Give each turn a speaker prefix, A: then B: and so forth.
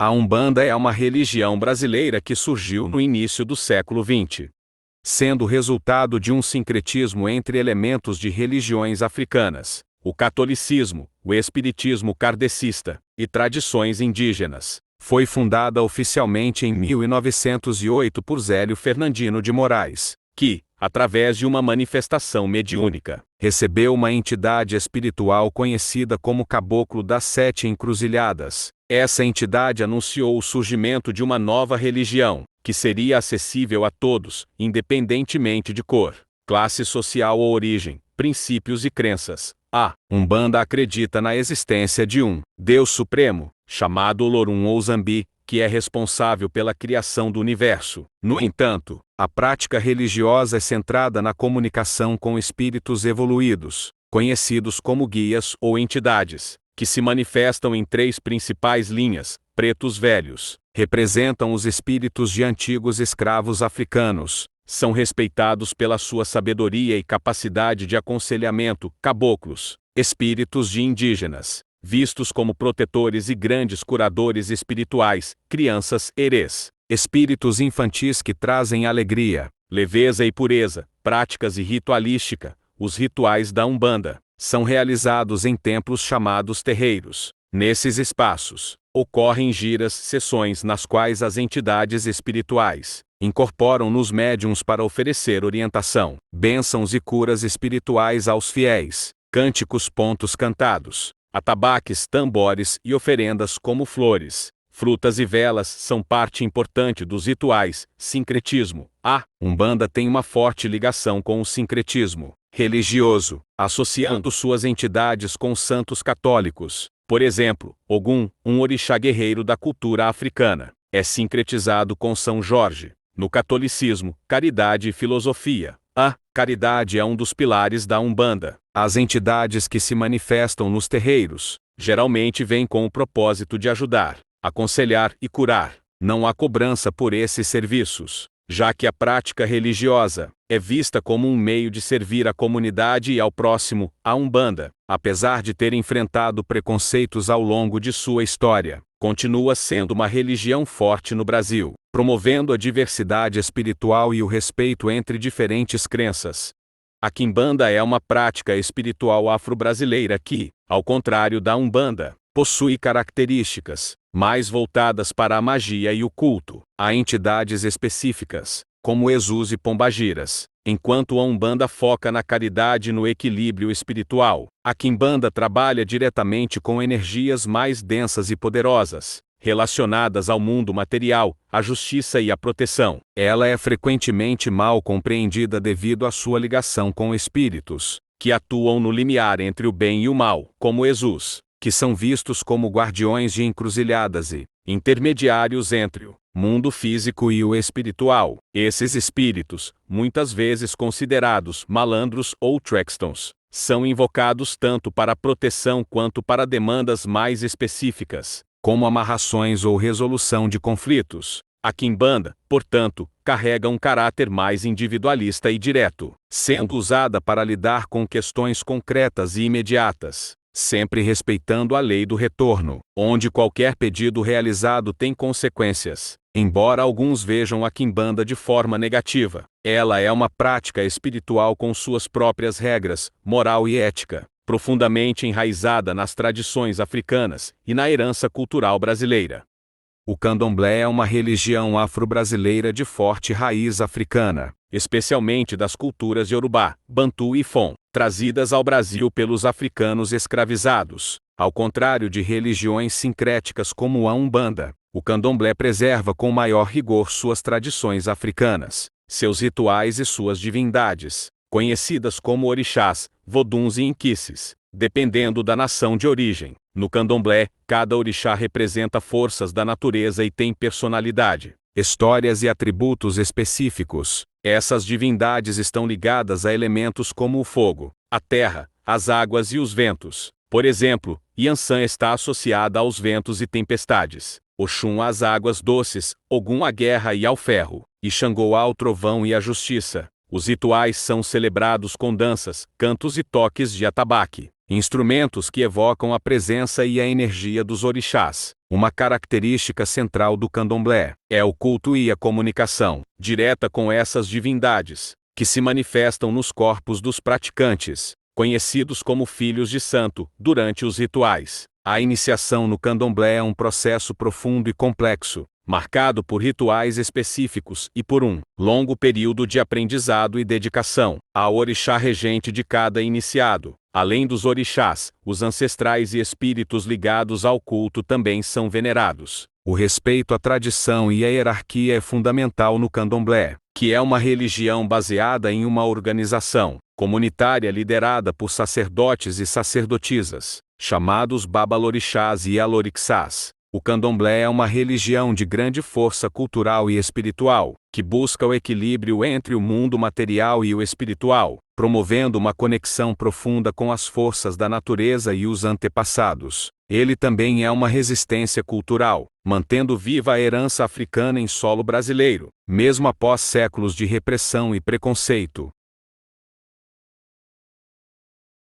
A: A Umbanda é uma religião brasileira que surgiu no início do século XX, sendo resultado de um sincretismo entre elementos de religiões africanas, o catolicismo, o espiritismo kardecista e tradições indígenas. Foi fundada oficialmente em 1908 por Zélio Fernandino de Moraes, que, através de uma manifestação mediúnica, recebeu uma entidade espiritual conhecida como Caboclo das Sete Encruzilhadas. Essa entidade anunciou o surgimento de uma nova religião, que seria acessível a todos, independentemente de cor, classe social ou origem, princípios e crenças. A Umbanda acredita na existência de um Deus Supremo, chamado Olorum ou Zambi, que é responsável pela criação do universo. No entanto, a prática religiosa é centrada na comunicação com espíritos evoluídos, conhecidos como guias ou entidades, que se manifestam em três principais linhas. Pretos velhos representam os espíritos de antigos escravos africanos. São respeitados pela sua sabedoria e capacidade de aconselhamento. Caboclos, espíritos de indígenas, vistos como protetores e grandes curadores espirituais. Crianças herês, espíritos infantis que trazem alegria, leveza e pureza. Práticas e ritualística. Os rituais da Umbanda são realizados em templos chamados terreiros. Nesses espaços, ocorrem giras, sessões nas quais as entidades espirituais incorporam nos médiuns para oferecer orientação, bênçãos e curas espirituais aos fiéis. Cânticos, pontos cantados, atabaques, tambores e oferendas como flores, frutas e velas são parte importante dos rituais. Sincretismo. A Umbanda tem uma forte ligação com o sincretismo religioso, associando suas entidades com santos católicos. Por exemplo, Ogum, um orixá guerreiro da cultura africana, é sincretizado com São Jorge. No catolicismo, caridade e filosofia. A caridade é um dos pilares da Umbanda. As entidades que se manifestam nos terreiros geralmente vêm com o propósito de ajudar, aconselhar e curar. Não há cobrança por esses serviços, já que a prática religiosa é vista como um meio de servir à comunidade e ao próximo. A Umbanda, apesar de ter enfrentado preconceitos ao longo de sua história, continua sendo uma religião forte no Brasil, promovendo a diversidade espiritual e o respeito entre diferentes crenças. A Quimbanda é uma prática espiritual afro-brasileira que, ao contrário da Umbanda, possui características mais voltadas para a magia e o culto a entidades específicas, como Exus e Pombagiras. Enquanto a Umbanda foca na caridade e no equilíbrio espiritual, a Quimbanda trabalha diretamente com energias mais densas e poderosas, relacionadas ao mundo material, à justiça e à proteção. Ela é frequentemente mal compreendida devido à sua ligação com espíritos que atuam no limiar entre o bem e o mal, como Exus, que são vistos como guardiões de encruzilhadas e intermediários entre o mundo físico e o espiritual. Esses espíritos, muitas vezes considerados malandros ou tricksters, são invocados tanto para proteção quanto para demandas mais específicas, como amarrações ou resolução de conflitos. A Quimbanda, portanto, carrega um caráter mais individualista e direto, sendo usada para lidar com questões concretas e imediatas, sempre respeitando a lei do retorno, onde qualquer pedido realizado tem consequências. Embora alguns vejam a Quimbanda de forma negativa, ela é uma prática espiritual com suas próprias regras, moral e ética, profundamente enraizada nas tradições africanas e na herança cultural brasileira. O candomblé é uma religião afro-brasileira de forte raiz africana, especialmente das culturas Yorubá, Bantu e Fon, trazidas ao Brasil pelos africanos escravizados. Ao contrário de religiões sincréticas como a Umbanda, o candomblé preserva com maior rigor suas tradições africanas, seus rituais e suas divindades, conhecidas como orixás, voduns e inquices, dependendo da nação de origem. No candomblé, cada orixá representa forças da natureza e tem personalidade, histórias e atributos específicos. Essas divindades estão ligadas a elementos como o fogo, a terra, as águas e os ventos. Por exemplo, Yansan está associada aos ventos e tempestades, Oxum às águas doces, Ogum à guerra e ao ferro, e Xangô ao trovão e à justiça. Os rituais são celebrados com danças, cantos e toques de atabaque, instrumentos que evocam a presença e a energia dos orixás. Uma característica central do candomblé é o culto e a comunicação direta com essas divindades, que se manifestam nos corpos dos praticantes, conhecidos como filhos de santo, durante os rituais. A iniciação no candomblé é um processo profundo e complexo, marcado por rituais específicos e por um longo período de aprendizado e dedicação ao orixá regente de cada iniciado. Além dos orixás, os ancestrais e espíritos ligados ao culto também são venerados. O respeito à tradição e à hierarquia é fundamental no candomblé, que é uma religião baseada em uma organização comunitária liderada por sacerdotes e sacerdotisas, chamados babalorixás e alorixás. O candomblé é uma religião de grande força cultural e espiritual, que busca o equilíbrio entre o mundo material e o espiritual, promovendo uma conexão profunda com as forças da natureza e os antepassados. Ele também é uma resistência cultural, mantendo viva a herança africana em solo brasileiro, mesmo após séculos de repressão e preconceito.